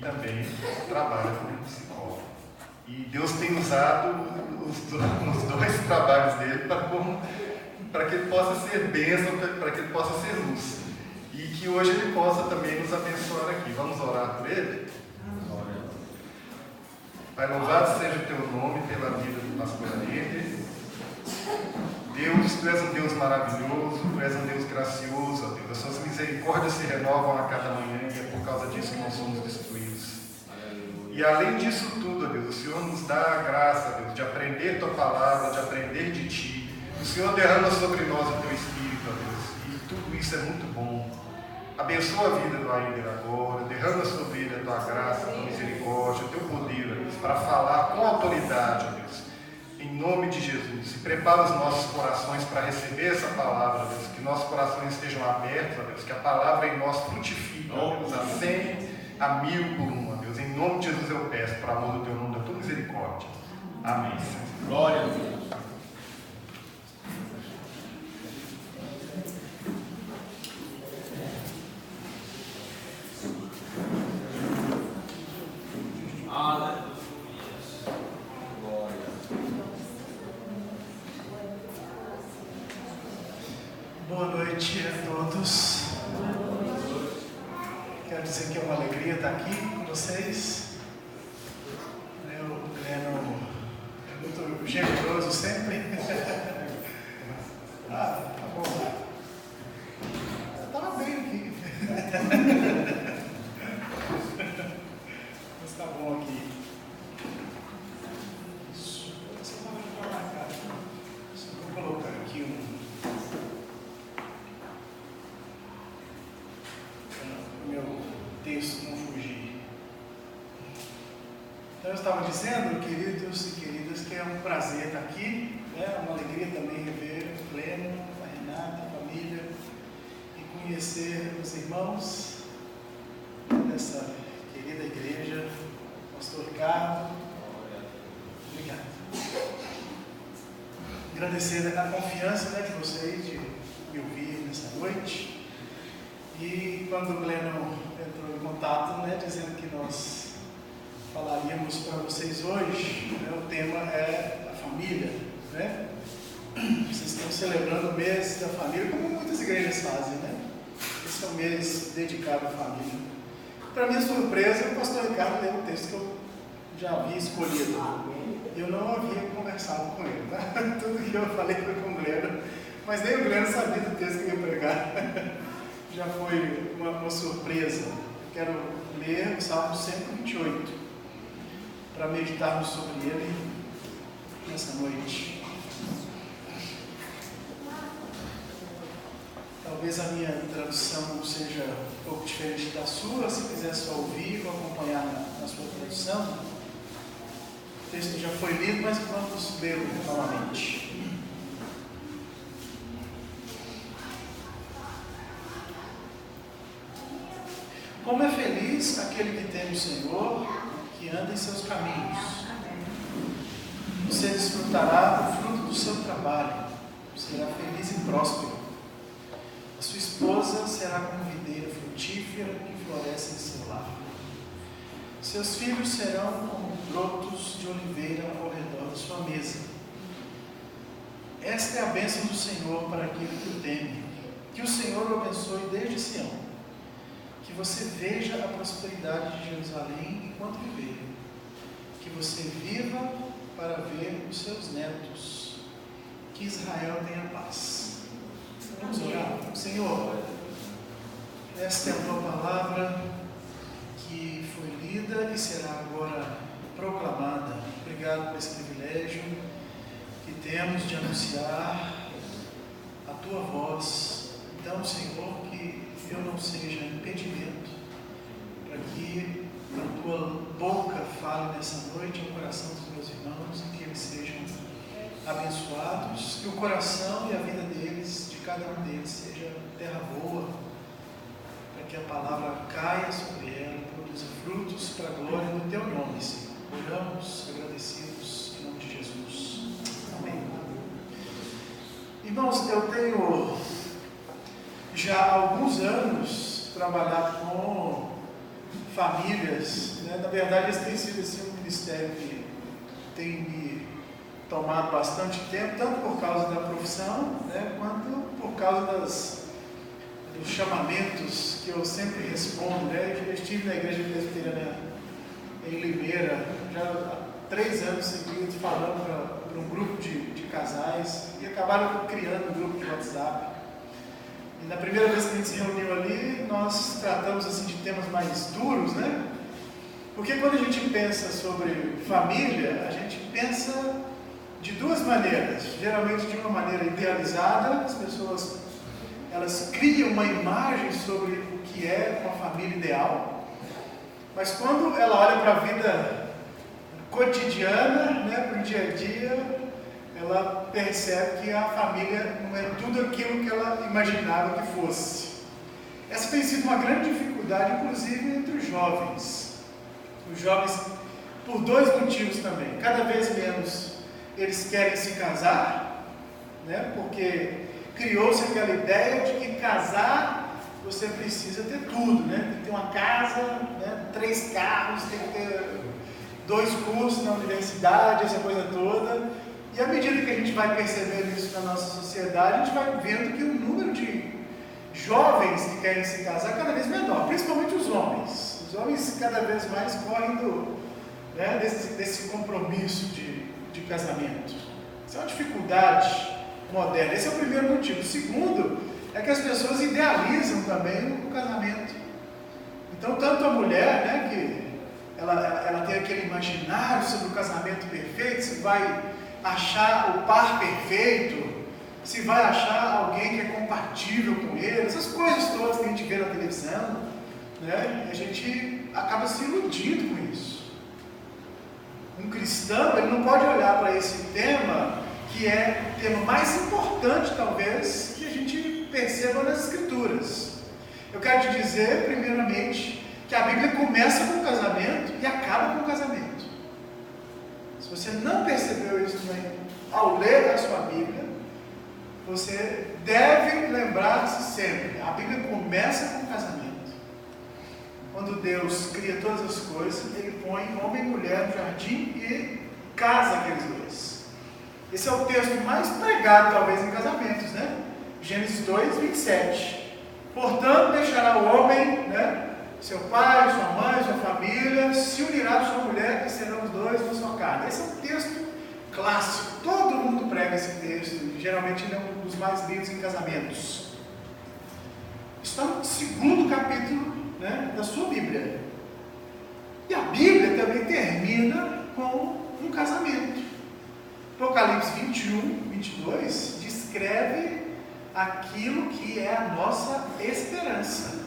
também trabalha como psicólogo. E Deus tem usado os dois trabalhos dele para que ele possa ser bênção, para que ele possa ser luz. E que hoje ele possa também nos abençoar aqui. Vamos orar por ele? Pai, louvado seja o teu nome pela vida do pastor Alegre. Deus, tu és um Deus maravilhoso, tu és um Deus gracioso, ó Deus. As suas misericórdias se renovam a cada manhã e é por causa disso que nós somos destruídos. E além disso tudo, ó Deus, o Senhor nos dá a graça, ó Deus, de aprender tua palavra, de aprender de ti. O Senhor derrama sobre nós o teu Espírito, ó Deus, e tudo isso é muito bom. Abençoa a vida do Aider agora, derrama sobre ele a tua graça, a tua misericórdia, o teu poder, ó Deus, para falar com autoridade, ó Deus. Em nome de Jesus, e prepara os nossos corações para receber essa palavra, Deus, que nossos corações estejam abertos, Deus, que a palavra em nós frutifique, Deus, a 100, a 1000 por um, Deus. Em nome de Jesus eu peço, por amor do teu nome, da tua misericórdia. Amém. Glória a Deus. Boa noite a todos. Quero dizer que é uma alegria estar aqui com vocês. O Gleno é muito generoso sempre. Tá bom. Estava bem aqui. Mas está bom aqui. Isso. Você pode colocar. Só vou colocar aqui meu texto não fugir. Então eu estava dizendo, queridos e queridas, que é um prazer estar aqui, é uma alegria também rever o Gleno, a Renata, a família, e conhecer os irmãos dessa querida igreja, pastor Ricardo. Obrigado. Agradecer a confiança de vocês de me ouvir nessa noite. E quando o Gleno entrou em contato, dizendo que nós falaríamos para vocês hoje, o tema é a família, Vocês estão celebrando o mês da família, como muitas igrejas fazem, Esse é um mês dedicado à família. Para minha surpresa, o pastor Ricardo leu um texto que eu já havia escolhido. Eu não havia conversado com ele, Tudo que eu falei foi com o Gleno, mas nem o Gleno sabia do texto que eu ia pregar. Já foi uma surpresa. Quero ler o Salmo 128 para meditarmos sobre ele nessa noite. Talvez a minha tradução seja um pouco diferente da sua. Se quiser só ouvir ou acompanhar na sua tradução, o texto já foi lido, mas vamos lê-lo novamente. Como é feliz aquele que teme o Senhor, que anda em seus caminhos. Você desfrutará do fruto do seu trabalho, será feliz e próspero. A sua esposa será como videira frutífera que floresce em seu lar. Seus filhos serão como brotos de oliveira ao redor da sua mesa. Esta é a bênção do Senhor para aquele que o teme. Que o Senhor o abençoe desde Sião. Que você veja a prosperidade de Jerusalém enquanto viver. Que você viva para ver os seus netos. Que Israel tenha paz. Vamos orar. Senhor, esta é a tua palavra que foi lida e será agora proclamada. Obrigado por esse privilégio que temos de anunciar a tua voz. Então, Senhor, que eu não seja impedimento para que a tua boca fale nessa noite ao coração dos meus irmãos e que eles sejam abençoados, que o coração e a vida deles, de cada um deles, seja terra boa, para que a palavra caia sobre ela e produza frutos para a glória do teu nome, Senhor. Oramos agradecidos em nome de Jesus. Amém. Irmãos, eu tenho já há alguns anos trabalhado com famílias, né? Na verdade, esse tem sido assim, um ministério que tem me tomado bastante tempo, tanto por causa da profissão, né? Quanto por causa dos chamamentos que eu sempre respondo, né? Eu estive na igreja presbiteriana em Limeira, já há 3 anos seguidos, falando para um grupo de casais, e acabaram criando um grupo de WhatsApp. E na primeira vez que a gente se reuniu ali, nós tratamos assim, de temas mais duros, né? Porque quando a gente pensa sobre família, a gente pensa de 2 maneiras. Geralmente de uma maneira idealizada, as pessoas elas criam uma imagem sobre o que é uma família ideal. Mas quando ela olha para a vida cotidiana, né, para o dia a dia, ela percebe que a família não é tudo aquilo que ela imaginava que fosse. Essa tem sido uma grande dificuldade, inclusive entre os jovens. Os jovens, por 2 motivos também. Cada vez menos eles querem se casar, né, porque criou-se aquela ideia de que casar você precisa ter tudo, né? Tem que ter uma casa, né, 3 carros, tem que ter 2 cursos na universidade, essa coisa toda. E à medida que a gente vai percebendo isso na nossa sociedade, a gente vai vendo que o número de jovens que querem se casar é cada vez menor, principalmente os homens. Os homens cada vez mais correm né, desse compromisso de casamento. Isso é uma dificuldade moderna. Esse é o primeiro motivo. O segundo é que as pessoas idealizam também o casamento. Então, tanto a mulher, né, que ela tem aquele imaginário sobre o casamento perfeito, se vai achar o par perfeito, se vai achar alguém que é compatível com ele, essas coisas todas que a gente vê na televisão, né? A gente acaba se iludindo com isso. Um cristão, ele não pode olhar para esse tema, que é o tema mais importante, talvez, que a gente perceba nas Escrituras. Eu quero te dizer, primeiramente, que a Bíblia começa com o casamento e acaba com o casamento. Se você não percebeu isso ao ler a sua Bíblia, você deve lembrar-se sempre. A Bíblia começa com o casamento. Quando Deus cria todas as coisas, Ele põe homem e mulher no jardim e casa aqueles 2. Esse é o texto mais pregado, talvez, em casamentos, né? Gênesis 2, 27. Portanto, deixará o homem, né, seu pai, sua mãe, sua família, se unirá a sua mulher e serão os 2 na sua carne. Esse é um texto clássico, todo mundo prega esse texto, geralmente ele é um dos mais lidos em casamentos. Está no 2º capítulo, né, da sua Bíblia. E a Bíblia também termina com um casamento. Apocalipse 21, 22 descreve aquilo que é a nossa esperança.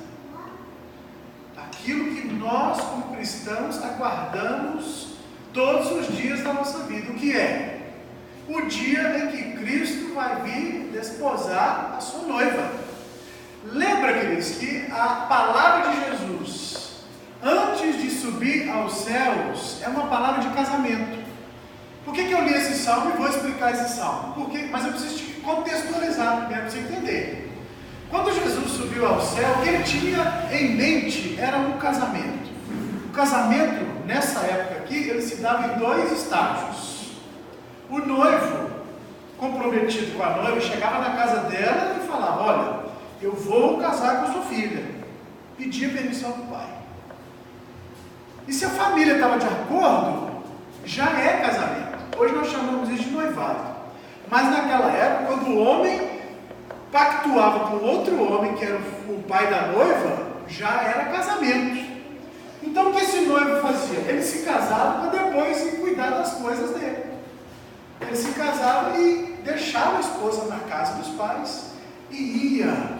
Aquilo que nós, como cristãos, aguardamos todos os dias da nossa vida. O que é? O dia em que Cristo vai vir desposar a sua noiva. Lembra, queridos, que a palavra de Jesus, antes de subir aos céus, é uma palavra de casamento. Por que eu li esse salmo e vou explicar esse salmo? Mas eu preciso te contextualizar primeiro para você entender. Quando Jesus subiu ao céu, o que ele tinha em mente era um casamento. O casamento, nessa época aqui, ele se dava em 2 estágios. O noivo, comprometido com a noiva, chegava na casa dela e falava: olha, eu vou casar com a sua filha. Pedia permissão do pai. E se a família estava de acordo, já é casamento. Hoje nós chamamos isso de noivado. Mas naquela época, quando o homem pactuava com outro homem, que era o pai da noiva, já era casamento. Então o que esse noivo fazia? Ele se casava para depois ir cuidar das coisas dele. Ele se casava e deixava a esposa na casa dos pais e ia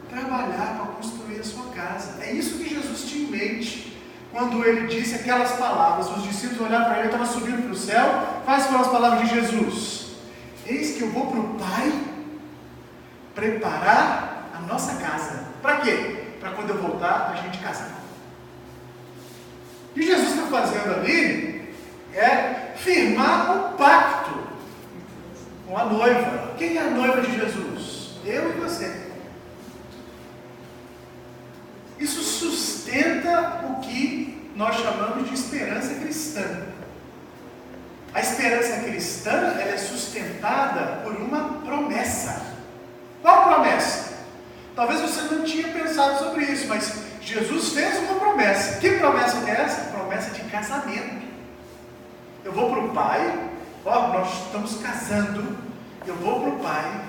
trabalhar para construir a sua casa. É isso que Jesus tinha em mente quando ele disse aquelas palavras. Os discípulos olharam para ele, estava subindo para o céu. Quais foram as palavras de Jesus? Eis que eu vou para o Pai preparar a nossa casa. Para quê? Para quando eu voltar, a gente casar. O que Jesus está fazendo ali é firmar o pacto com a noiva. Quem é a noiva de Jesus? Eu e você. Isso sustenta o que nós chamamos de esperança cristã. A esperança cristã, ela é sustentada por uma promessa. Qual promessa? Talvez você não tinha pensado sobre isso, mas Jesus fez uma promessa. Que promessa que é essa? Promessa de casamento. Eu vou para o Pai, nós estamos casando, eu vou para o Pai,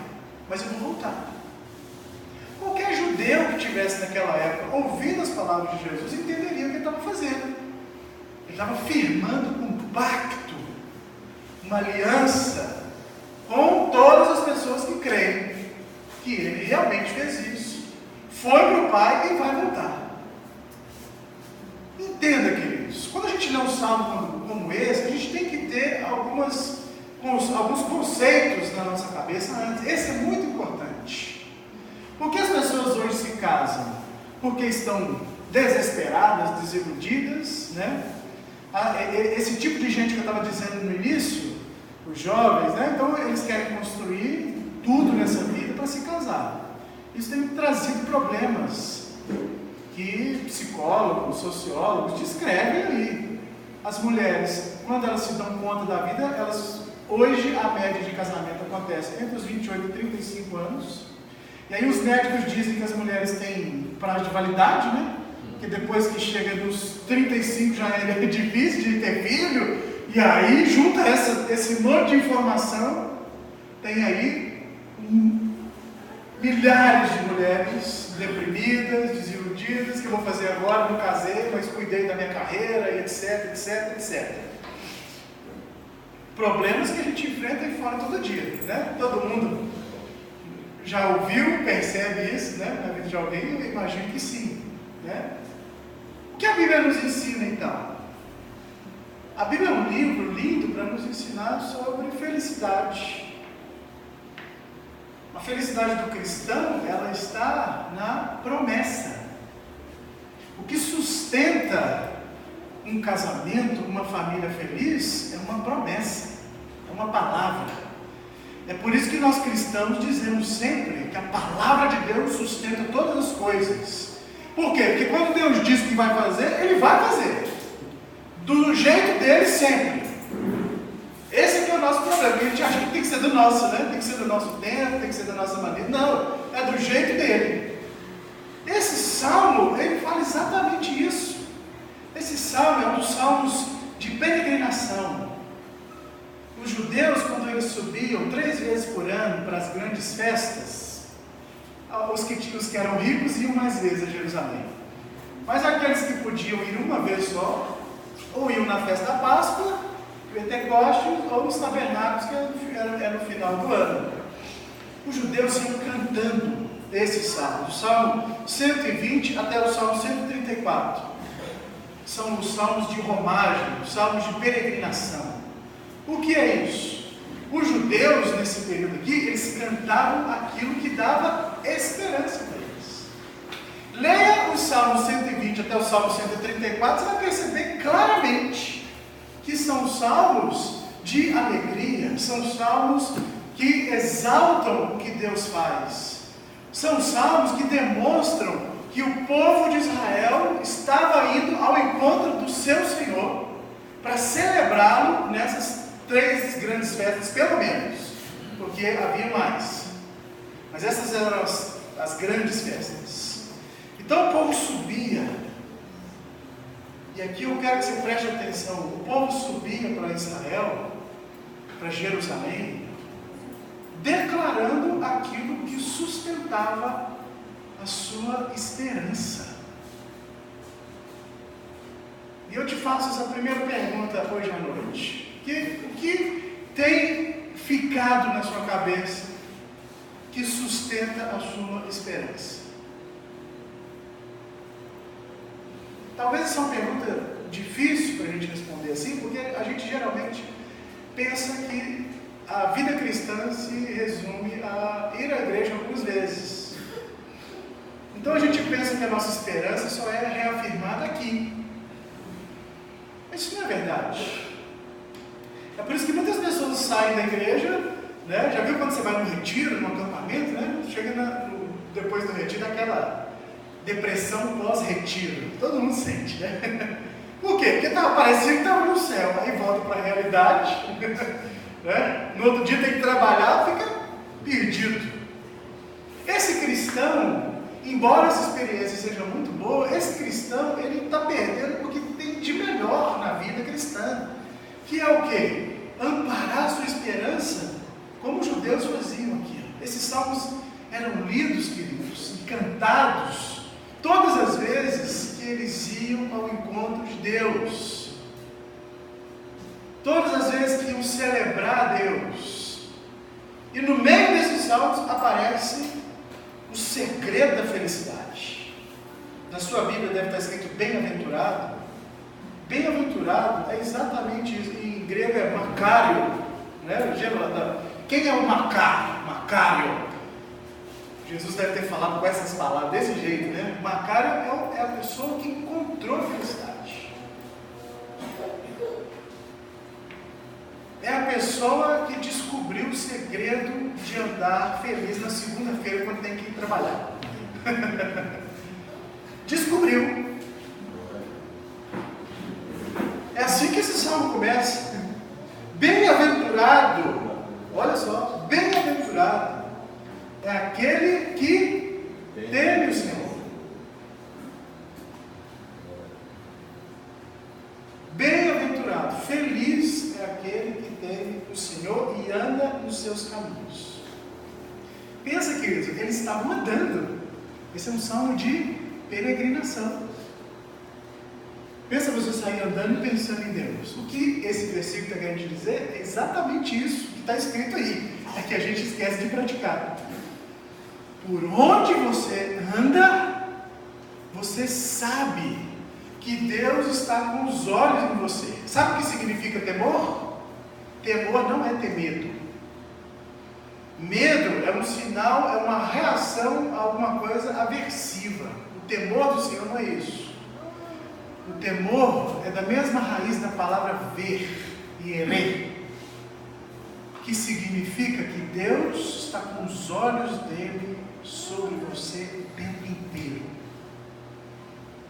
mas eu vou voltar. Qualquer judeu que estivesse naquela época, ouvindo as palavras de Jesus, entenderia o que ele estava fazendo. Ele estava firmando um pacto, uma aliança com todas as pessoas que creem que ele realmente fez isso. Foi para o Pai e vai voltar. Entenda, queridos, quando a gente lê um salmo como esse, a gente tem que ter alguns conceitos na nossa cabeça antes. Esse é muito importante. Por que as pessoas hoje se casam? Porque estão desesperadas, desiludidas, né? Esse tipo de gente que eu estava dizendo no início, os jovens, né? Então eles querem construir tudo nessa vida para se casar. Isso tem trazido problemas que psicólogos, sociólogos descrevem aí. As mulheres, quando elas se dão conta da vida, hoje a média de casamento acontece entre os 28 e 35 anos. E aí os médicos dizem que as mulheres têm prazo de validade, né? Que depois que chega dos 35 já é difícil de ter filho. E aí junta esse monte de informação, tem aí milhares de mulheres deprimidas, desiludidas, que eu vou fazer agora, não casei, mas cuidei da minha carreira, e etc, etc, etc. Problemas que a gente enfrenta aí fora todo dia, né? Todo mundo já ouviu, percebe isso, né? Na vida de alguém, eu imagino que sim, né? O que a Bíblia nos ensina então? A Bíblia é um livro lindo para nos ensinar sobre felicidade. A felicidade do cristão, ela está na promessa. O que sustenta um casamento, uma família feliz, é uma promessa, é uma palavra. É por isso que nós cristãos dizemos sempre que a palavra de Deus sustenta todas as coisas. Por quê? Porque quando Deus diz que vai fazer, Ele vai fazer. Do jeito dele sempre. Esse aqui é o nosso problema. A gente acha que tem que ser do nosso, né? Tem que ser do nosso tempo, tem que ser da nossa maneira. Não, é do jeito dele. Esse salmo, ele fala exatamente isso. Esse salmo é um dos salmos de peregrinação. Os judeus, quando eles subiam 3 vezes por ano para as grandes festas, os que eram ricos iam mais vezes a Jerusalém. Mas aqueles que podiam ir uma vez só, ou iam na festa da Páscoa, Pentecostes, ou nos tabernáculos, que era no final do ano. Os judeus iam cantando esses salmos, do Salmo 120 até o Salmo 134. São os salmos de romagem, os salmos de peregrinação. O que é isso? Os judeus, nesse período aqui, eles cantavam aquilo que dava esperança para eles. Leia o Salmo 120 até o Salmo 134, você vai perceber claramente que são salmos de alegria, são salmos que exaltam o que Deus faz. São salmos que demonstram que o povo de Israel estava indo ao encontro do seu Senhor para celebrá-lo nessas 3 grandes festas, pelo menos, porque havia mais. Mas essas eram as grandes festas. Então o povo subia, e aqui eu quero que você preste atenção, o povo subia para Israel, para Jerusalém, declarando aquilo que sustentava a sua esperança. E eu te faço essa primeira pergunta hoje à noite. O que tem ficado na sua cabeça que sustenta a sua esperança? Talvez essa é uma pergunta difícil para a gente responder assim, porque a gente geralmente pensa que a vida cristã se resume a ir à igreja algumas vezes. Então a gente pensa que a nossa esperança só é reafirmada aqui. Mas isso não é verdade. É por isso que muitas pessoas saem da igreja, né? Já viu quando você vai num retiro, num acampamento, né? Chega depois do retiro, aquela depressão pós-retiro. Todo mundo sente, né? Por quê? Porque parecia que estava no céu, aí volta para a realidade, né? No outro dia tem que trabalhar, fica perdido. Esse cristão, embora essa experiência seja muito boa, esse cristão, ele está perdendo o que tem de melhor na vida cristã, que é o quê? Amparar a sua esperança, como os judeus faziam aqui. Esses salmos eram lidos, queridos, e cantados, todas as vezes que eles iam ao encontro de Deus, todas as vezes que iam celebrar a Deus. E no meio desses salmos aparece o segredo da felicidade. Na sua Bíblia deve estar escrito bem-aventurado. Bem-aventurado é exatamente isso. Em grego é Macário, né? Quem é o Macário? Macário. Jesus deve ter falado com essas palavras desse jeito, né? Macário é a pessoa que encontrou a felicidade. É a pessoa que descobriu o segredo de andar feliz na segunda-feira quando tem que ir trabalhar. Descobriu. É assim que esse salmo começa. Bem-aventurado, olha só, bem-aventurado é aquele que teme o Senhor. Bem-aventurado, feliz é aquele que teme o Senhor e anda nos seus caminhos. Pensa, queridos, eles estavam andando. Esse é um salmo de peregrinação. Pensa você sair andando e pensando em Deus. O que esse versículo está querendo dizer é exatamente isso que está escrito aí. É que a gente esquece de praticar. Por onde você anda, você sabe que Deus está com os olhos em você. Sabe o que significa temor? Temor não é ter medo. Medo é um sinal, é uma reação a alguma coisa aversiva. O temor do Senhor não é isso. O temor é da mesma raiz da palavra ver, ierê, que significa que Deus está com os olhos dele sobre você o tempo inteiro.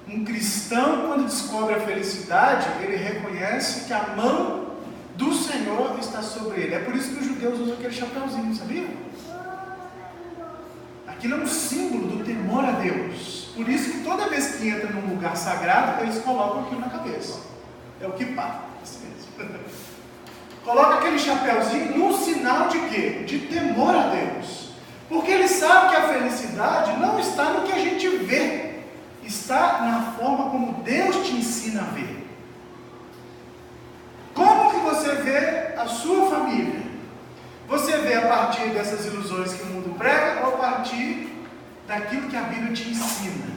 Um cristão, quando descobre a felicidade, ele reconhece que a mão do Senhor está sobre ele. É por isso que os judeus usam aquele chapéuzinho, sabia? Aquilo é um símbolo do temor a Deus. Por isso que toda vez que entra num lugar sagrado, eles colocam aquilo na cabeça. É o kippá, assim mesmo. Coloca aquele chapéuzinho num sinal de quê? De temor a Deus. Porque ele sabe que a felicidade não está no que a gente vê, está na forma como Deus te ensina a ver. Como que você vê a sua família? Você vê a partir dessas ilusões que o mundo prega ou a partir daquilo que a Bíblia te ensina?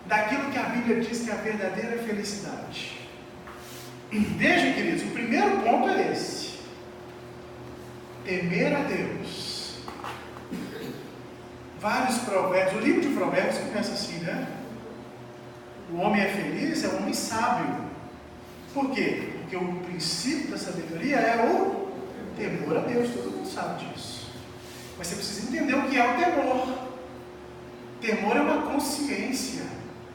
Daquilo que a Bíblia diz que é a verdadeira felicidade. Vejam, queridos, o primeiro ponto é esse: temer a Deus. Vários provérbios, o livro de provérbios começa assim, né? O homem é feliz, é um homem sábio. Por quê? Porque o princípio da sabedoria é o temor a Deus, todo mundo sabe disso. Mas você precisa entender o que é o temor. Temor é uma consciência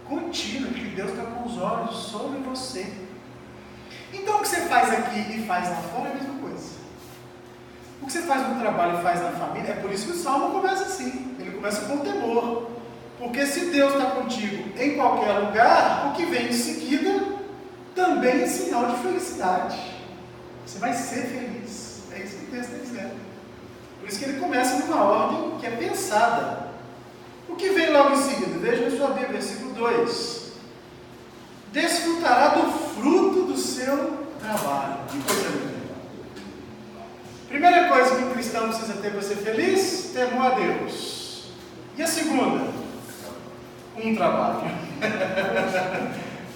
contínua de que Deus está com os olhos sobre você. Então o que você faz aqui e faz lá fora é a mesma coisa. O que você faz no trabalho e faz na família, é por isso que o Salmo começa assim. Ele começa com temor. Porque se Deus está contigo em qualquer lugar, o que vem em seguida também é sinal de felicidade. Você vai ser feliz. É isso que o texto está dizendo. Por isso que ele começa numa ordem que é pensada. O que vem logo em seguida? Veja na sua Bíblia, versículo 2. Desfrutará do fruto do seu trabalho. Que coisa linda. Primeira coisa que um cristão precisa ter para ser feliz: temor a Deus. E a segunda? Um trabalho.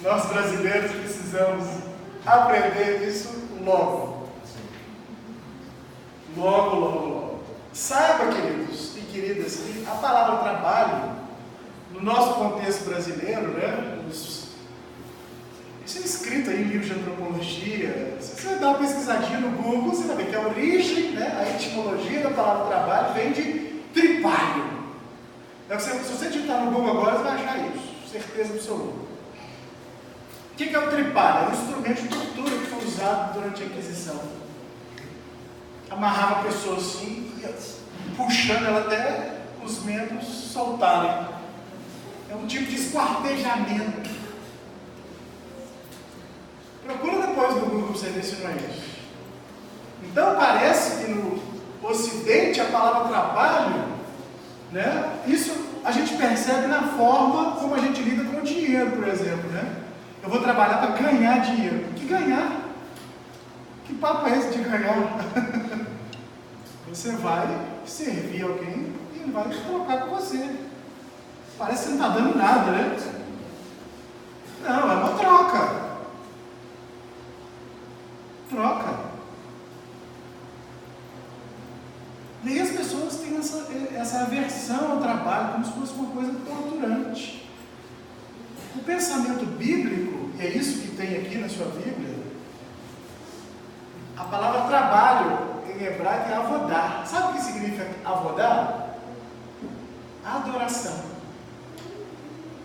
Nós brasileiros precisamos aprender isso logo. Logo. Saiba, queridos e queridas, que a palavra trabalho, no nosso contexto brasileiro, né? Isso é escrito aí em livros de antropologia. Se você dá uma pesquisadinha no Google, você vai ver que a origem, né, a etimologia da palavra trabalho vem de tripalho. Então, se você digitar no Google agora, você vai achar isso, certeza absoluta. O que é o tripalho? É um instrumento de tortura que foi usado durante a Inquisição. Amarrava a pessoa assim, puxando ela até os membros soltarem. É um tipo de esquartejamento. Procura depois no Google para você ver se não é isso. Então parece que no Ocidente a palavra trabalho, né, isso a gente percebe na forma como a gente lida com o dinheiro, por exemplo, né? Eu vou trabalhar para ganhar dinheiro. Que ganhar? Que papo é esse de ganhar? Você vai servir alguém e ele vai trocar com você. Parece que você não está dando nada, né? Não, é uma troca. Troca. E aí as pessoas têm essa aversão ao trabalho como se fosse uma coisa torturante. O pensamento bíblico, e é isso que tem aqui na sua Bíblia, a palavra trabalho em hebraico é avodá. Sabe o que significa avodá? Adoração.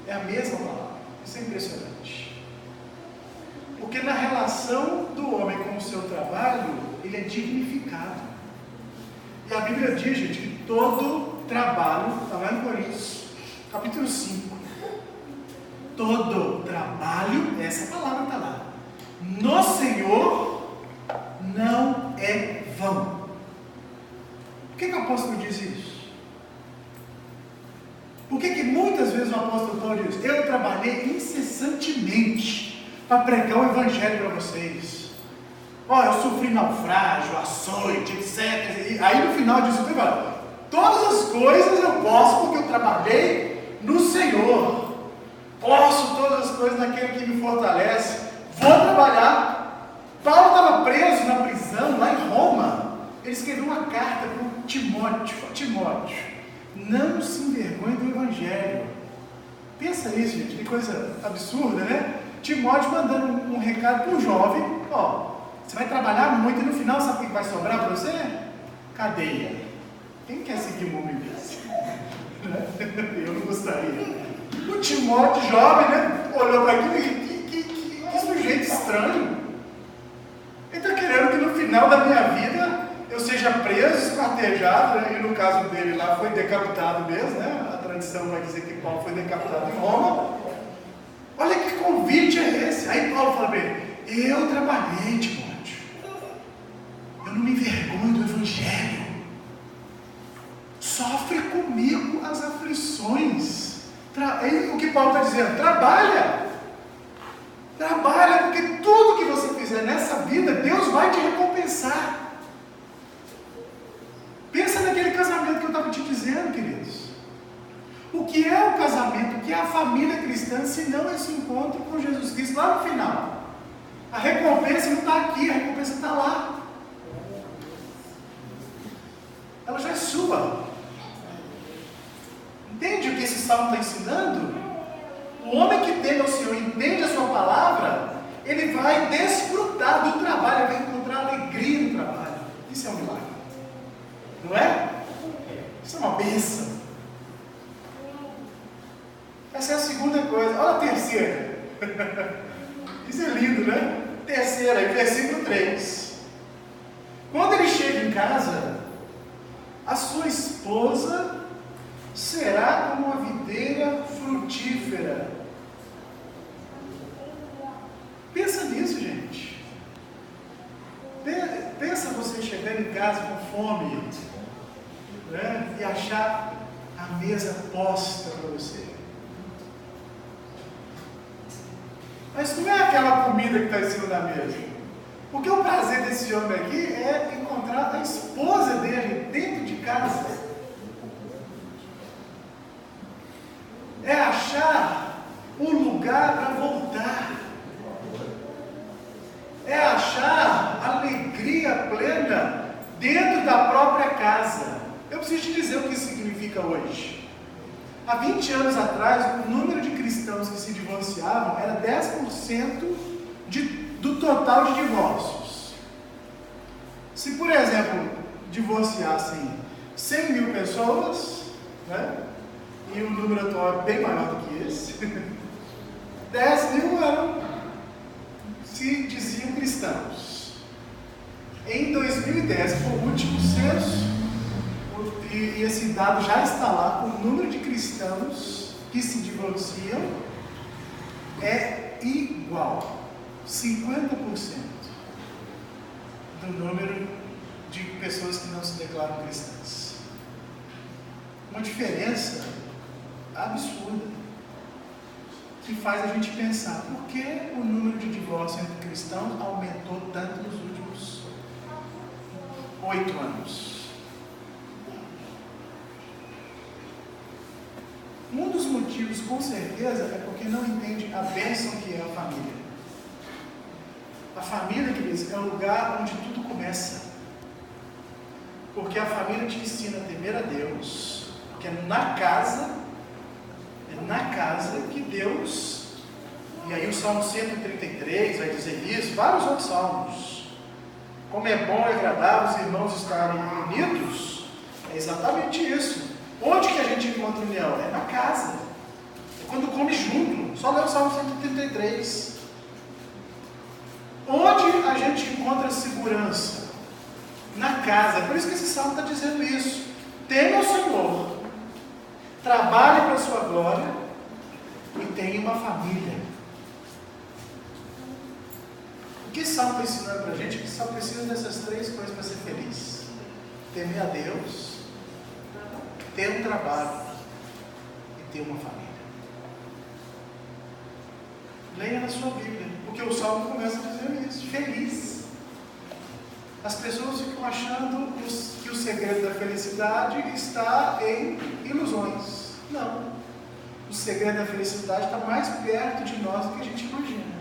É a mesma palavra. Isso é impressionante. Porque na relação do homem com o seu trabalho, ele é dignificado. E a Bíblia diz, gente, que todo trabalho, está lá em Coríntios, capítulo 5, todo trabalho, essa palavra está lá, no Senhor não é vão. Por que o apóstolo diz isso? Por que muitas vezes o apóstolo Paulo diz, eu trabalhei incessantemente para pregar o evangelho para vocês. Eu sofri naufrágio, açoite, etc. E aí no final disso tudo, todas as coisas eu posso porque eu trabalhei no Senhor. Posso todas as coisas naquele que me fortalece. Vou trabalhar. Paulo estava preso na prisão, lá em Roma. Ele escreveu uma carta para Timóteo. Não se envergonhe do evangelho. Pensa nisso, gente, que coisa absurda, né? Timóteo mandando um recado para um jovem, você vai trabalhar muito e no final sabe o que vai sobrar para você? Cadeia. Quem quer seguir um homem desse? Eu não gostaria. O Timóteo, jovem, né? Olhou para aquilo e que sujeito estranho. Ele está querendo que no final da minha vida eu seja preso, esquartejado, né? E no caso dele lá foi decapitado mesmo, né? A tradição vai dizer que Paulo foi decapitado em Roma. Olha que convite é esse. Aí Paulo fala para ele, eu trabalhei, Timóteo. Eu não me envergonho do evangelho. Sofre comigo as aflições. O que Paulo está dizendo? Trabalha. Trabalha, porque tudo que você fizer nessa vida, Deus vai te recompensar. Pensa naquele casamento que eu estava te dizendo, queridos. O que é o casamento? O que é a família cristã, se não esse encontro com Jesus Cristo lá no final? A recompensa não está aqui, a recompensa está lá. Ela já é sua. Entende o que esse salmo está ensinando? O homem que teme ao Senhor, entende a sua palavra, ele vai desfrutar do trabalho, vai encontrar alegria no trabalho. Isso é um milagre. Não é? Isso é uma bênção. Essa é a segunda coisa. Olha a terceira. Isso é lindo, né? Terceira, versículo 3. Quando ele chega em casa, a sua esposa será como uma videira frutífera. Pensa nisso, gente. Pensa você chegando em casa com fome, né? E achar a mesa posta para você. Mas não é aquela comida que está em cima da mesa. Porque o prazer desse homem aqui é encontrar a esposa dele dentro de casa. É achar um lugar para voltar. É achar alegria plena dentro da própria casa. Eu preciso te dizer o que isso significa hoje. Há 20 anos atrás, o número de cristãos que se divorciavam era 10% do total de divórcios. Se, por exemplo, divorciassem 100 mil pessoas, né, e o número atual é bem maior do que esse, 10 mil eram se diziam cristãos. Em 2010, por último censo, e esse dado já está lá, o número de cristãos que se divorciam é igual, 50% do número de pessoas que não se declaram cristãs. Uma diferença absurda, que faz a gente pensar por que o número de divórcios entre cristãos aumentou tanto nos últimos 8 anos. Um dos motivos, com certeza, é porque não entende a bênção que é a família. A família, queridos, é o lugar onde tudo começa. Porque a família te ensina a temer a Deus. Porque é na casa que Deus... E aí o Salmo 133 vai dizer isso, vários outros salmos. Como é bom e agradável os irmãos estarem unidos, é exatamente isso. Onde que a gente encontra união? É na casa. É quando come junto. Só lê o Salmo 133. Onde a gente encontra segurança? Na casa. É por isso que esse salmo está dizendo isso. Tema o Senhor, trabalhe para a sua glória e tenha uma família. O que esse salmo está ensinando para a gente? Que só precisa dessas 3 coisas para ser feliz: temer a Deus, ter um trabalho e ter uma família. Leia na sua Bíblia, porque o Salmo começa dizendo isso: feliz. As pessoas ficam achando que o segredo da felicidade está em ilusões. Não. O segredo da felicidade está mais perto de nós do que a gente imagina.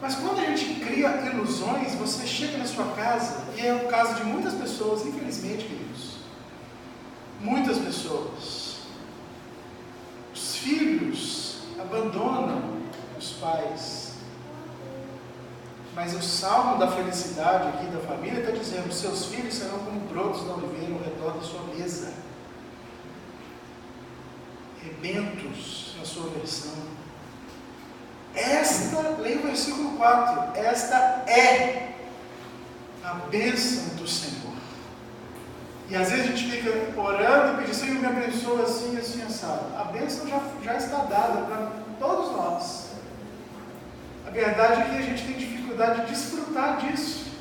Mas quando a gente cria ilusões, você chega na sua casa, e é o caso de muitas pessoas, infelizmente, queridos. Muitas pessoas. Os filhos abandonam os pais. Mas o salmo da felicidade aqui da família está dizendo: seus filhos serão como brotos da oliveira ao redor da sua mesa. Rebentos na sua versão. Leia o versículo 4. Esta é a bênção do Senhor. E às vezes a gente fica orando e pedindo: Senhor, me abençoa assim, assim, assado. A bênção já está dada para todos nós. A verdade é que a gente tem dificuldade de desfrutar disso.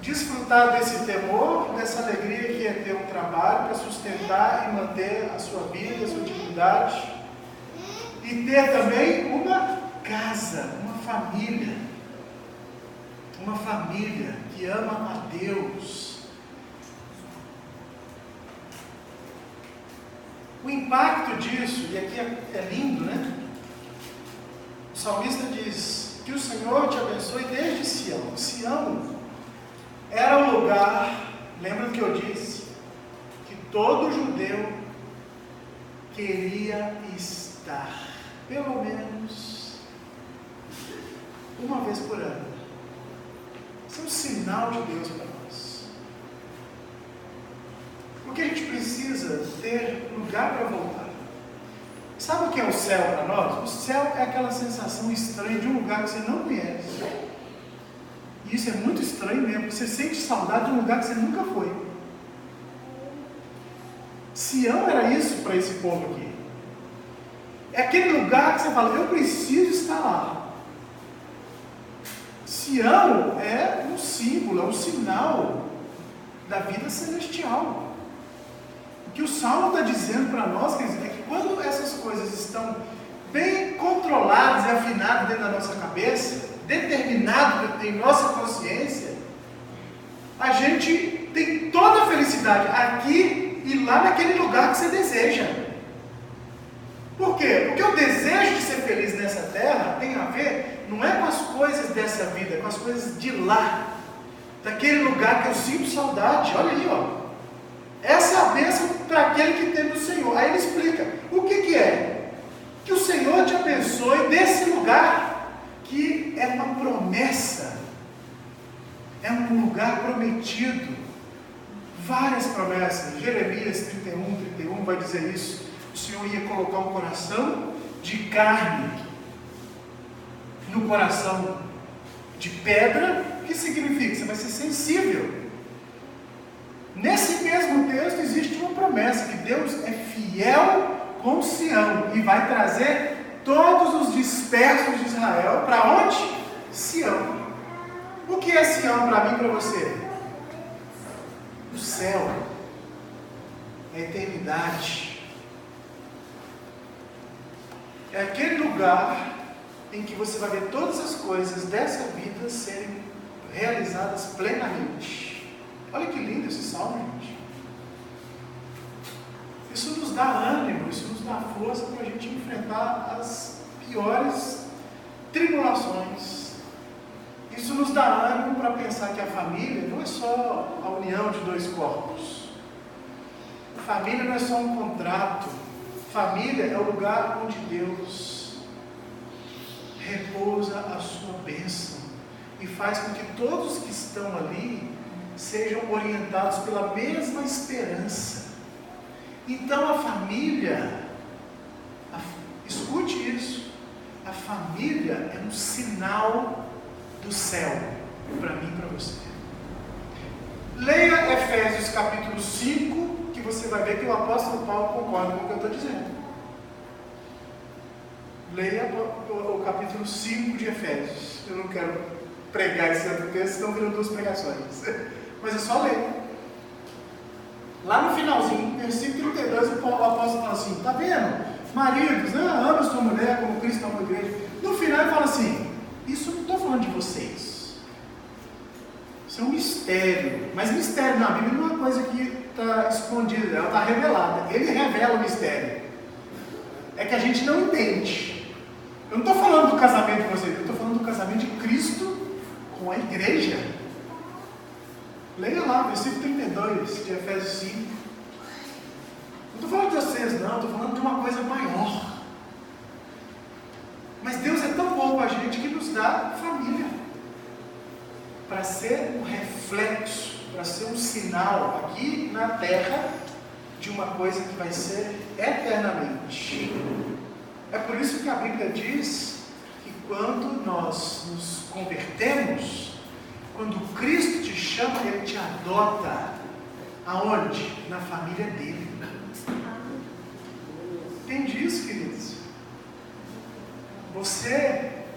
Desfrutar desse temor, dessa alegria que é ter um trabalho para sustentar e manter a sua vida, a sua dignidade. E ter também uma casa, uma família. Uma família que ama a Deus. O impacto disso, e aqui é lindo, né? O salmista diz: que o Senhor te abençoe desde Sião. Sião era o lugar, lembra que eu disse, que todo judeu queria estar, pelo menos uma vez por ano. Isso é um sinal de Deus para nós. Porque a gente precisa ter lugar para voltar. Sabe o que é o céu para nós? O céu é aquela sensação estranha de um lugar que você não conhece. E isso é muito estranho mesmo. Você sente saudade de um lugar que você nunca foi. Sião era isso para esse povo aqui. É aquele lugar que você fala: eu preciso estar lá. Sião é um símbolo, é um sinal da vida celestial. O que o Salmo está dizendo para nós, quer dizer, é que quando essas coisas estão bem controladas e afinadas dentro da nossa cabeça, determinado em nossa consciência, a gente tem toda a felicidade aqui e lá naquele lugar que você deseja. Por quê? Porque o desejo de ser feliz nessa terra tem a ver, não é com as coisas dessa vida, é com as coisas de lá, daquele lugar que eu sinto saudade. Olha aí, ó. Essa é a bênção para aquele que tem do Senhor. Aí ele explica o que é. Que o Senhor te abençoe desse lugar, que é uma promessa, é um lugar prometido. Várias promessas. Jeremias 31 vai dizer isso. O Senhor ia colocar um coração de carne do coração de pedra, o que significa? Você vai ser sensível. Nesse mesmo texto existe uma promessa, que Deus é fiel com Sião e vai trazer todos os dispersos de Israel para onde? Sião. O que é Sião para mim e para você? O céu, a eternidade. É aquele lugar em que você vai ver todas as coisas dessa vida serem realizadas plenamente. Olha que lindo esse salmo, gente. Isso nos dá ânimo, isso nos dá força para a gente enfrentar as piores tribulações. Isso nos dá ânimo para pensar que a família não é só a união de dois corpos. A família não é só um contrato. Família é o lugar onde Deus repousa a sua bênção e faz com que todos que estão ali sejam orientados pela mesma esperança. Então a família, escute isso, a família é um sinal do céu, para mim e para você. Leia Efésios capítulo 5, que você vai ver que o apóstolo Paulo concorda com o que eu estou dizendo. Leia o capítulo 5 de Efésios. Eu não quero pregar esse outro texto, senão viram 2 pregações. Mas é só ler. Lá no finalzinho, versículo 32, o apóstolo fala assim: tá vendo? Maridos, ama sua mulher como Cristo amou a igreja. No final ele fala assim: isso não estou falando de vocês. Isso é um mistério. Mas mistério na Bíblia não é uma coisa que está escondida, ela está revelada. Ele revela o mistério. É que a gente não entende. Eu não estou falando do casamento de vocês, eu estou falando do casamento de Cristo com a igreja. Leia lá, versículo 32 de Efésios 5. Não estou falando de vocês, não, estou falando de uma coisa maior. Mas Deus é tão bom com a gente que nos dá família para ser um reflexo, para ser um sinal aqui na terra de uma coisa que vai ser eternamente. É por isso que a Bíblia diz que quando nós nos convertemos, quando Cristo te chama, Ele te adota. Aonde? Na família dele. Entende isso, queridos? Você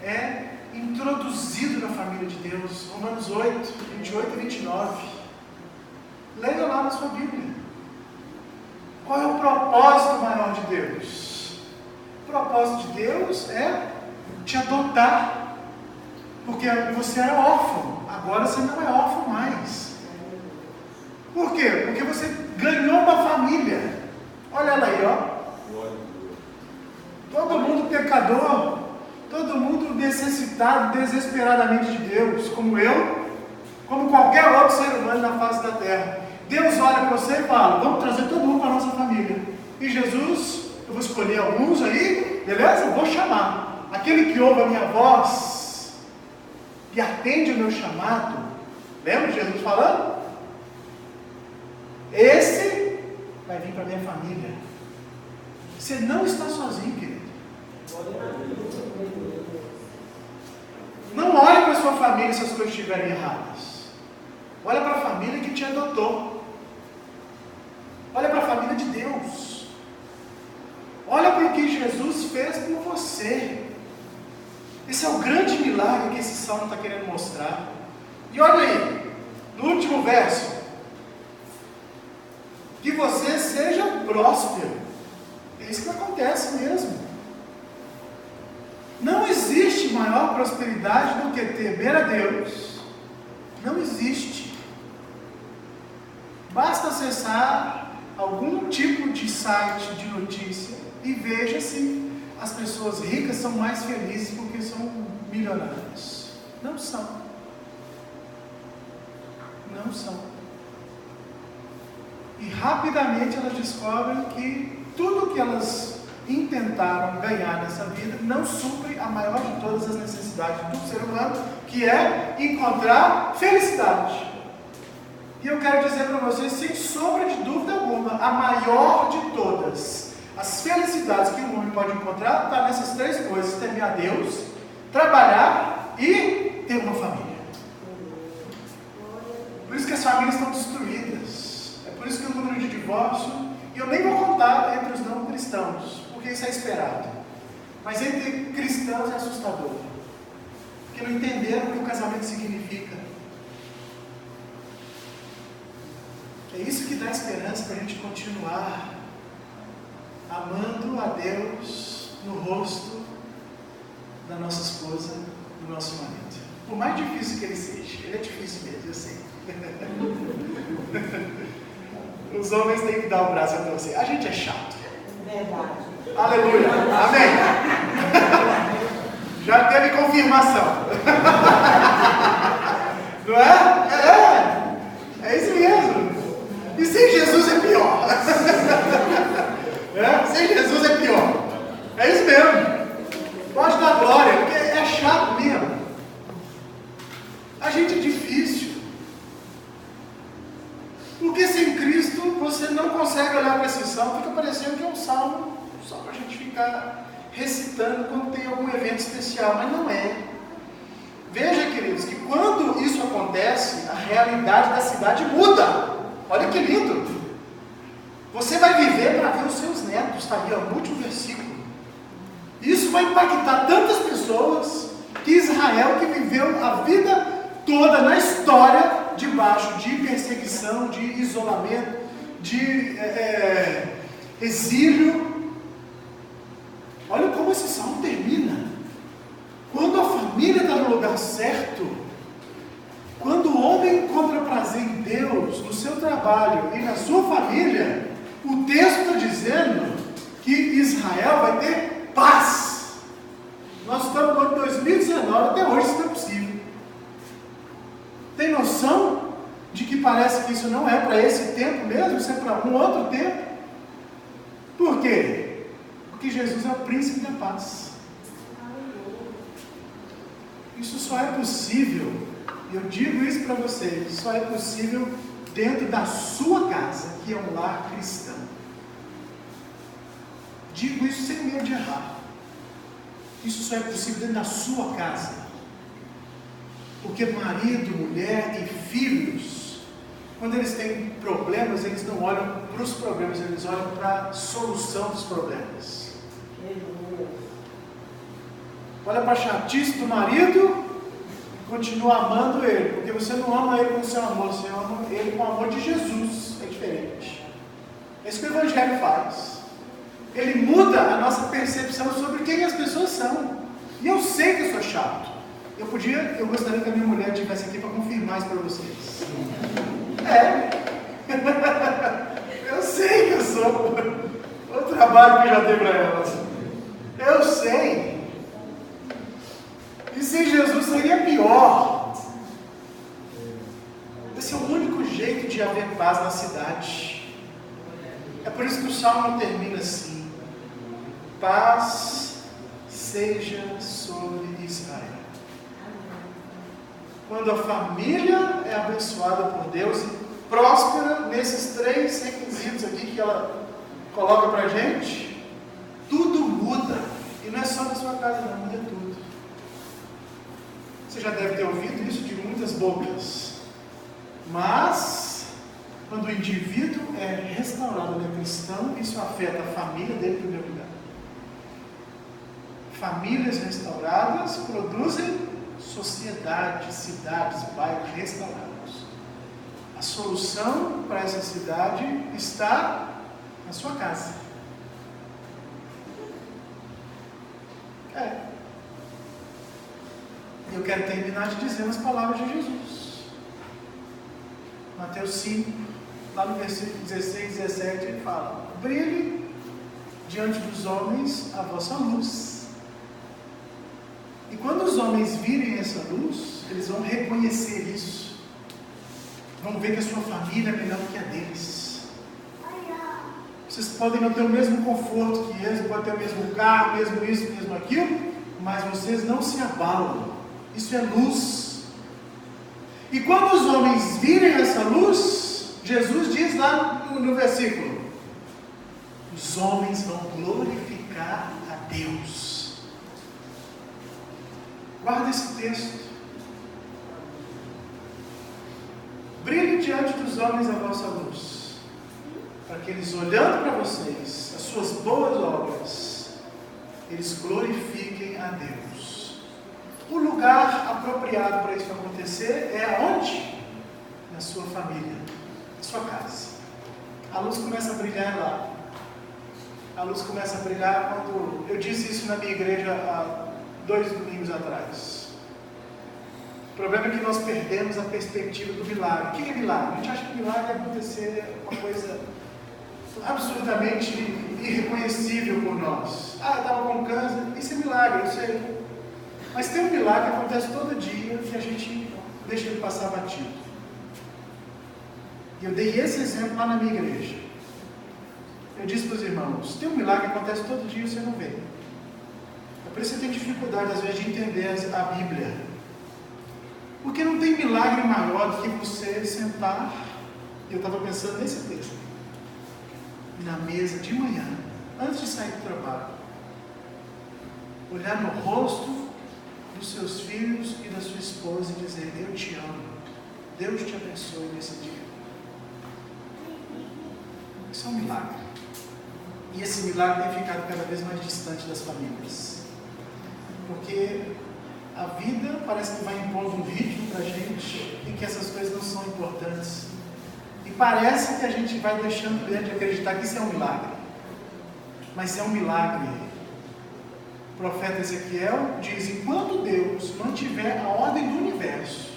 é introduzido na família de Deus. Romanos 8, 28 e 29. Leia lá na sua Bíblia. Qual é o propósito maior de Deus? O propósito de Deus é te adotar. Porque você era órfão. Agora você não é órfão mais. Por quê? Porque você ganhou uma família. Olha ela aí, ó. Todo mundo pecador, todo mundo necessitado desesperadamente de Deus, como eu, como qualquer outro ser humano na face da terra. Deus olha para você e fala: vamos trazer todo mundo para a nossa família. E Jesus, eu vou escolher alguns aí, beleza? Vou chamar. Aquele que ouve a minha voz e atende o meu chamado. Lembra de Jesus falando? Esse vai vir para a minha família. Você não está sozinho, querido. Não olhe para a sua família se as coisas estiverem erradas. Olha para a família que te adotou. Olha para a família de Deus. Olha para o que Jesus fez por você. Esse é o grande milagre que esse salmo está querendo mostrar. E olha aí, no último verso: que você seja próspero. É isso que acontece mesmo. Não existe maior prosperidade do que temer a Deus. Não existe. Basta acessar algum tipo de site de notícia e veja se as pessoas ricas são mais felizes porque são milionários. Não são. Não são. E rapidamente elas descobrem que tudo que elas intentaram ganhar nessa vida não supre a maior de todas as necessidades do ser humano, que é encontrar felicidade. E eu quero dizer para vocês, sem sombra de dúvida alguma, a maior de todas as felicidades que o homem pode encontrar está nessas 3 coisas: temer a Deus, trabalhar e ter uma família. Por isso que as famílias estão destruídas. É por isso que o número de divórcio, e eu nem vou contar entre os não cristãos, porque isso é esperado. Mas entre cristãos é assustador. Porque não entenderam o que o casamento significa. É isso que dá esperança para a gente continuar amando a Deus no rosto da nossa esposa, do nosso marido. Por mais difícil que ele seja, ele é difícil mesmo, eu sei. Os homens têm que dar o braço a torcer. A gente é chato. Verdade. Aleluia. Amém. Já teve confirmação. Não é? É isso mesmo. E sem Jesus é pior. Sem Jesus é pior. É isso mesmo. Pode dar glória, porque é chato mesmo. A gente é difícil. Porque sem Cristo você não consegue olhar para esse salmo, fica parecendo que é um salmo só para a gente ficar recitando quando tem algum evento especial, mas não é. Veja, queridos, que quando isso acontece, a realidade da cidade muda. Olha que lindo. Você vai viver para ver os seus netos, está ali no último versículo. Isso vai impactar tantas pessoas que Israel, que viveu a vida toda na história, debaixo de perseguição, de isolamento, de exílio. Olha como esse salmo termina. Quando a família está no lugar certo, quando o homem encontra prazer em Deus, no seu trabalho e na sua família, o texto está dizendo que Israel vai ter paz. Nós estamos no ano 2019, até hoje isso não é possível. Tem noção de que parece que isso não é para esse tempo mesmo, isso é para um outro tempo? Por quê? Porque Jesus é o príncipe da paz. Isso só é possível, e eu digo isso para vocês, só é possível dentro da sua casa, que é um lar cristão. Digo isso sem medo de errar. Isso só é possível dentro da sua casa. Porque marido, mulher e filhos, quando eles têm problemas, eles não olham para os problemas, eles olham para a solução dos problemas. Olha para a chatice do marido e continua amando ele, porque você não ama ele com o seu amor, você ama ele com o amor de Jesus. É diferente. É isso que o Evangelho faz. Ele muda a nossa percepção sobre quem as pessoas são. E eu sei que eu sou chato. Eu gostaria que a minha mulher estivesse aqui para confirmar isso para vocês. Eu sei que eu sou. O trabalho que eu já dei para elas. Eu sei. E sem Jesus seria pior. Esse é o único jeito de haver paz na cidade. É por isso que o Salmo termina assim: paz seja sobre Israel. Quando a família é abençoada por Deus e próspera nesses 3 requisitos aqui que ela coloca para a gente, tudo muda. E não é só na sua casa, não, muda tudo. Você já deve ter ouvido isso de muitas bocas. Mas, quando o indivíduo é restaurado, ele é cristão, isso afeta a família dele em primeiro lugar. Famílias restauradas produzem sociedades, cidades, bairros restaurados. A solução para essa cidade está na sua casa. Eu quero terminar te dizendo as palavras de Jesus. Mateus 5, lá no versículo 16 e 17, ele fala: brilhe diante dos homens a vossa luz. E quando os homens virem essa luz, eles vão reconhecer isso. Vão ver que a sua família é melhor do que a deles. Vocês podem não ter o mesmo conforto que eles, podem ter o mesmo carro, mesmo isso, mesmo aquilo, mas vocês não se abalam. Isso é luz. E quando os homens virem essa luz, Jesus diz lá no versículo: os homens vão glorificar a Deus. Guarda esse texto. Brilhe diante dos homens a vossa luz, para que eles, olhando para vocês, as suas boas obras, eles glorifiquem a Deus. O lugar apropriado para isso acontecer é aonde? Na sua família, na sua casa. A luz começa a brilhar lá. A luz começa a brilhar quando... Eu disse isso na minha igreja há 2 domingos atrás. O problema é que nós perdemos a perspectiva do milagre. O que é milagre? A gente acha que milagre é acontecer uma coisa absolutamente irreconhecível por nós. Ah, eu estava com câncer. Isso é milagre, eu sei. Mas tem um milagre que acontece todo dia e a gente deixa ele passar batido. E eu dei esse exemplo lá na minha igreja. Eu disse para os irmãos, tem um milagre que acontece todo dia e você não vê. É por isso que você tem dificuldade, às vezes, de entender a Bíblia. Porque não tem milagre maior do que você sentar, e eu estava pensando nesse texto, na mesa de manhã, antes de sair do trabalho, olhar no rosto dos seus filhos e da sua esposa e dizer, eu te amo, Deus te abençoe nesse dia. Isso é um milagre. E esse milagre tem ficado cada vez mais distante das famílias. Porque a vida parece que vai impondo um ritmo para a gente em que essas coisas não são importantes. E parece que a gente vai deixando de acreditar que isso é um milagre. Mas é um milagre. O profeta Ezequiel diz, enquanto Deus mantiver a ordem do universo,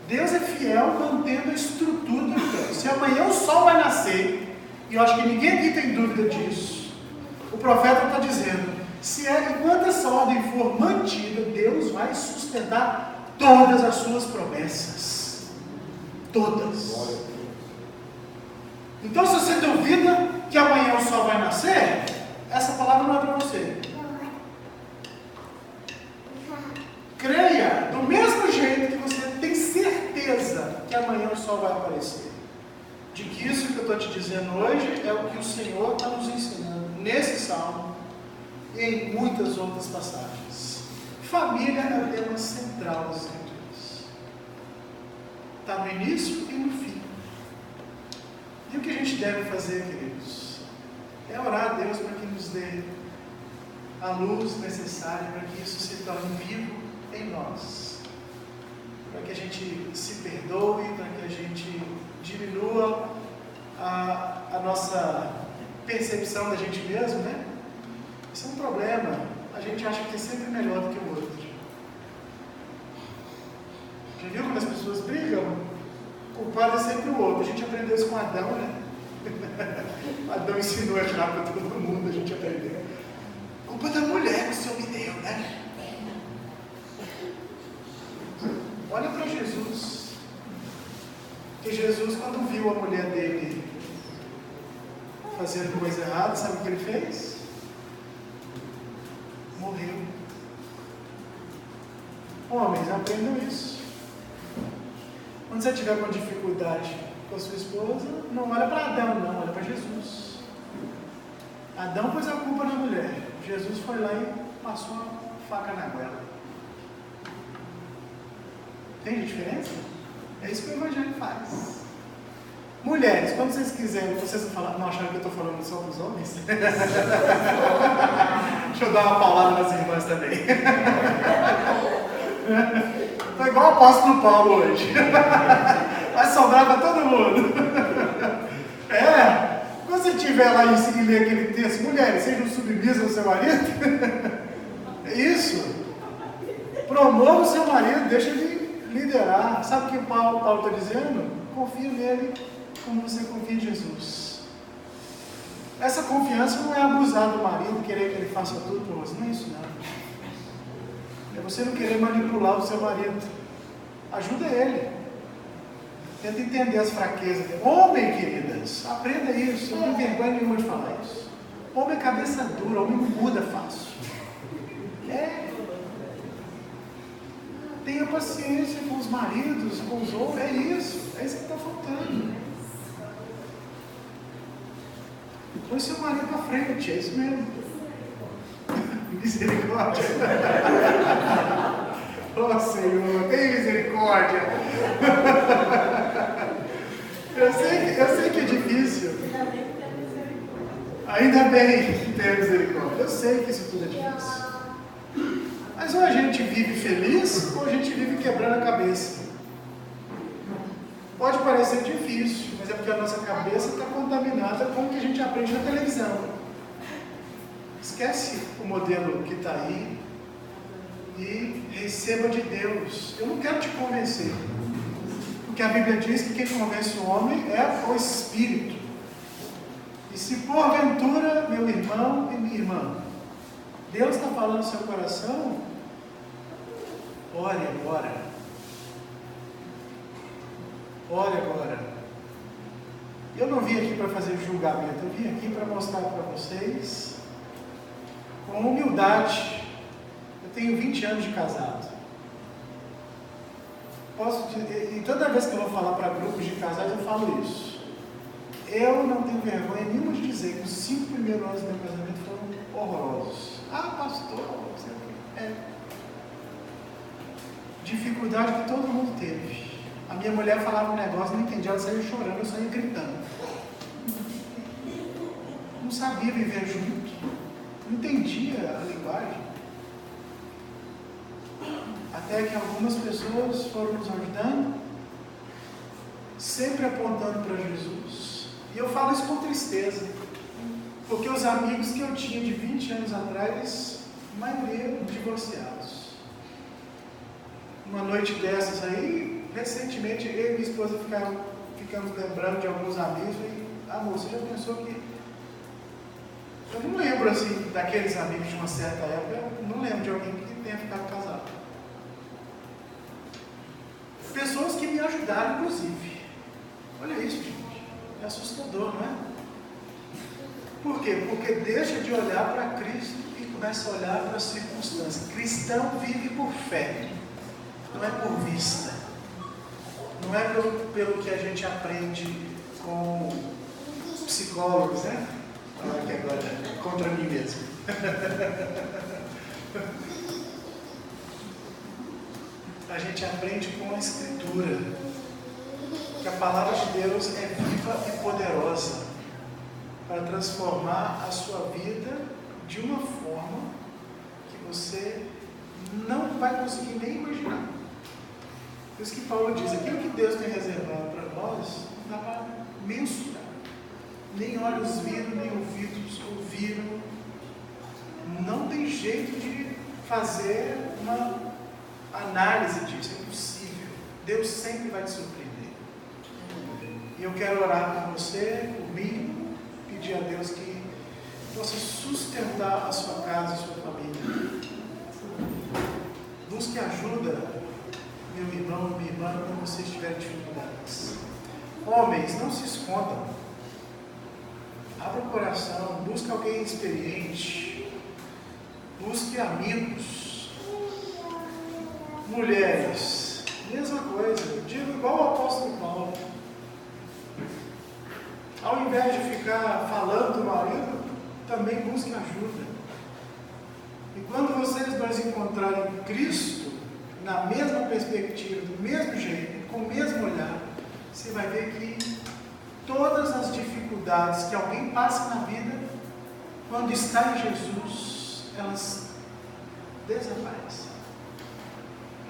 Deus é fiel mantendo a estrutura do universo. Se amanhã o sol vai nascer, e eu acho que ninguém aqui tem dúvida disso, o profeta está dizendo, enquanto essa ordem for mantida, Deus vai sustentar todas as suas promessas. Todas. Então, se você duvida que amanhã o sol vai nascer, essa palavra não é para você. Creia, do mesmo jeito que você tem certeza que amanhã o sol vai aparecer. De que isso que eu estou te dizendo hoje é o que o Senhor está nos ensinando nesse salmo e em muitas outras passagens. Família é o tema central das Escrituras. Está no início e no fim. E o que a gente deve fazer, queridos? É orar a Deus para que nos dê a luz necessária para que isso se torne vivo em nós. Para que a gente se perdoe, para que a gente diminua a nossa percepção da gente mesmo, né? Isso é um problema. A gente acha que é sempre melhor do que o outro. Já viu quando as pessoas brigam? O culpado é sempre o outro. A gente aprendeu isso com Adão, né? Adão ensinou a errar para todo mundo, a gente aprendeu. Culpa da mulher que o Senhor me deu, né? Olha para Jesus. Que Jesus, quando viu a mulher dele fazendo coisa errada, sabe o que ele fez? Morreu. Homens, aprendam isso. Quando você tiver com dificuldade com a sua esposa, não olha para Adão, não, olha para Jesus. Adão pôs a culpa na mulher. Jesus foi lá e passou a faca na goela. Tem diferença? É isso que o Evangelho faz. Mulheres, quando vocês quiserem, vocês não acharam que eu estou falando só dos homens? Deixa eu dar uma palavra nas irmãs também. Estou igual o apóstolo Paulo hoje. Vai sobrar para todo mundo. Quando você estiver lá e ler aquele texto, mulheres, sejam submissas ao seu marido. É isso. Promova o seu marido, deixa ele liderar. Sabe o que o Paulo está dizendo? Confia nele como você confia em Jesus. Essa confiança não é abusar do marido, querer que ele faça tudo por você. Não é isso, não. É você não querer manipular o seu marido. Ajuda ele. Tenta entender as fraquezas dele. Homem, queridas, aprenda isso. Eu não tenho vergonha nenhuma de falar isso. Homem é cabeça dura, homem não muda fácil. Tenha paciência com os maridos, com os outros. É isso que está faltando. Põe seu marido para frente, é isso mesmo. Misericórdia. Oh Senhor, tem misericórdia. Eu sei que é difícil. Ainda bem que tem misericórdia. Eu sei que isso tudo é difícil. Mas ou a gente vive feliz, ou a gente vive quebrando a cabeça. Pode parecer difícil, mas é porque a nossa cabeça está contaminada com o que a gente aprende na televisão. Esquece o modelo que está aí e receba de Deus. Eu não quero te convencer, porque a Bíblia diz que quem convence o homem é o Espírito. E se porventura, meu irmão e minha irmã, Deus está falando no seu coração, ore agora. Ore agora. Eu não vim aqui para fazer julgamento, eu vim aqui para mostrar para vocês, com humildade. Eu tenho 20 anos de casado. Posso dizer, e toda vez que eu vou falar para grupos de casais, eu falo isso. Eu não tenho vergonha nenhuma de dizer que os 5 primeiros anos do meu casamento foram horrorosos. Ah, pastor, dificuldade que todo mundo teve. A minha mulher falava um negócio, não entendia, ela saía chorando, eu saía gritando. Não sabia viver junto, não entendia a linguagem. Até que algumas pessoas foram nos ajudando, sempre apontando para Jesus. E eu falo isso com tristeza, porque os amigos que eu tinha de 20 anos atrás, a maioria divorciados. Uma noite dessas aí, recentemente eu e minha esposa ficamos lembrando de alguns amigos e, amor, você já pensou que... Eu não lembro assim daqueles amigos de uma certa época, eu não lembro de alguém que tenha ficado casado. Pessoas que me ajudaram, inclusive. Olha isso, gente. É assustador, não é? Por quê? Porque deixa de olhar para Cristo e começa a olhar para as circunstâncias. Cristão vive por fé, não é por vista. Não é pelo que a gente aprende com psicólogos, né? Falar aqui agora contra mim mesmo. A gente aprende com a Escritura, que a palavra de Deus é viva e poderosa para transformar a sua vida de uma forma que você não vai conseguir nem imaginar. Por isso que Paulo diz, aquilo que Deus tem reservado para nós, não dá para mensurar. Nem olhos viram, nem ouvidos ouviram. Não tem jeito de fazer uma análise disso, é impossível. Deus sempre vai te surpreender. E eu quero orar por você, por mim, pedir a Deus que possa sustentar a sua casa, a sua família. Busque ajuda, meu irmão e minha irmã, quando vocês tiverem dificuldades. Homens, não se escondam. Abra o coração, busque alguém experiente. Busque amigos. Mulheres, mesma coisa. Digo igual o apóstolo Paulo. Ao invés de ficar falando do marido, também busque ajuda. E quando vocês dois encontrarem Cristo na mesma perspectiva, do mesmo jeito, com o mesmo olhar, você vai ver que todas as dificuldades que alguém passa na vida, quando está em Jesus, elas desaparecem.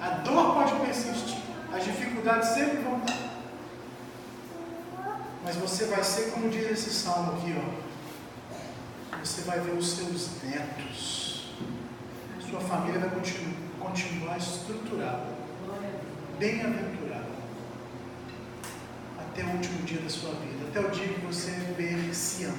A dor pode persistir, as dificuldades sempre vão estar. Mas você vai ser, como diz esse salmo aqui, ó. Você vai ver os seus netos. Sua família vai continuar estruturada, bem-aventurada, até o último dia da sua vida, até o dia que você ver Sião.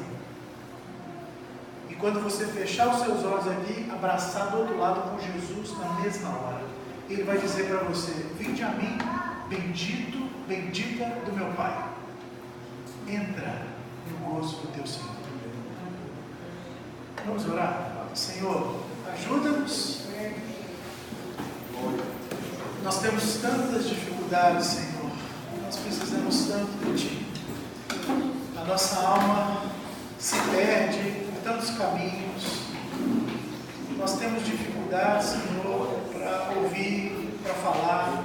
E quando você fechar os seus olhos aqui, abraçar do outro lado com Jesus na mesma hora, Ele vai dizer para você: vinde a mim, bendito, bendita do meu Pai. Entra no gozo do teu Senhor. Vamos orar? Senhor, ajuda-nos. Nós temos tantas dificuldades, Senhor. Nós precisamos tanto de Ti. A nossa alma se perde em tantos caminhos. Nós temos dificuldade, Senhor, para ouvir, para falar,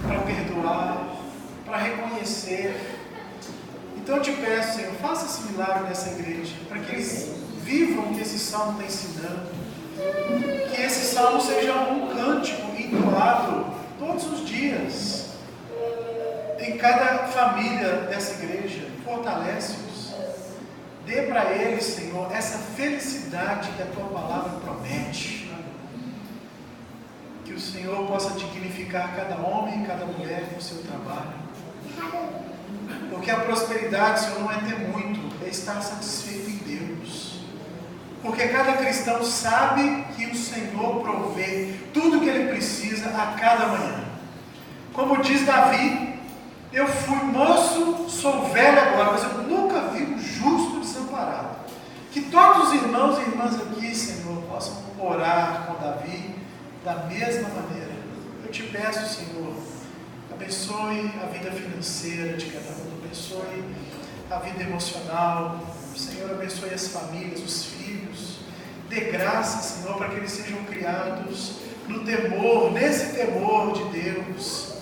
para perdoar, para reconhecer. Então eu te peço, Senhor, faça esse milagre nessa igreja, para que eles vivam o que esse salmo está ensinando. Que esse salmo seja um cântico entoado todos os dias, em cada família dessa igreja. Fortalece-os. Dê para eles, Senhor, essa felicidade que a Tua palavra promete. Que o Senhor possa dignificar cada homem e cada mulher no seu trabalho. Porque a prosperidade, Senhor, não é ter muito, é estar satisfeito em Deus. Porque cada cristão sabe que o Senhor provê tudo o que ele precisa a cada manhã. Como diz Davi, eu fui moço, sou velho agora, mas eu nunca vi um justo desamparado. Que todos os irmãos e irmãs aqui, Senhor, possam orar com Davi da mesma maneira. Eu te peço, Senhor, abençoe a vida financeira de cada um, abençoe a vida emocional. Senhor, abençoe as famílias, os filhos. Dê graça, Senhor, para que eles sejam criados no temor, nesse temor de Deus.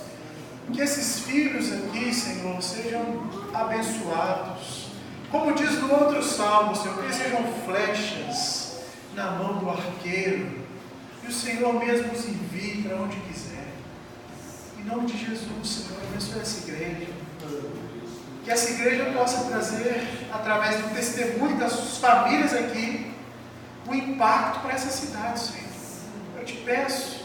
Que esses filhos aqui, Senhor, sejam abençoados. Como diz no outro salmo, Senhor, que eles sejam flechas na mão do arqueiro. E o Senhor mesmo os envie para onde quiser. Em nome de Jesus, Senhor, abençoe essa igreja. Que essa igreja possa trazer, através do testemunho das famílias aqui, o impacto para essa cidade, Senhor. Eu te peço,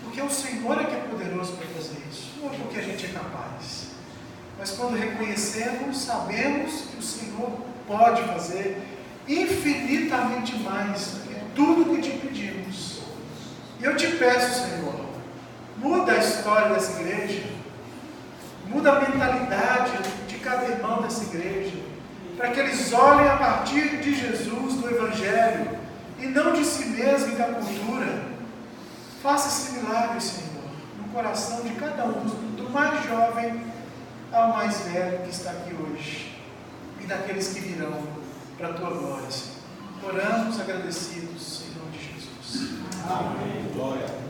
porque o Senhor é que é poderoso para fazer isso, não é porque a gente é capaz. Mas quando reconhecemos, sabemos que o Senhor pode fazer infinitamente mais do que tudo que te pedimos. E eu te peço, Senhor, muda a história dessa igreja, muda a mentalidade de cada irmão dessa igreja, para que eles olhem a partir de Jesus, do Evangelho, e não de si mesmo e da cultura. Faça esse milagre, Senhor, no coração de cada um, do mais jovem ao mais velho que está aqui hoje, e daqueles que virão para a Tua glória, Senhor. Oramos agradecidos, em nome de Jesus. Amém. Glória.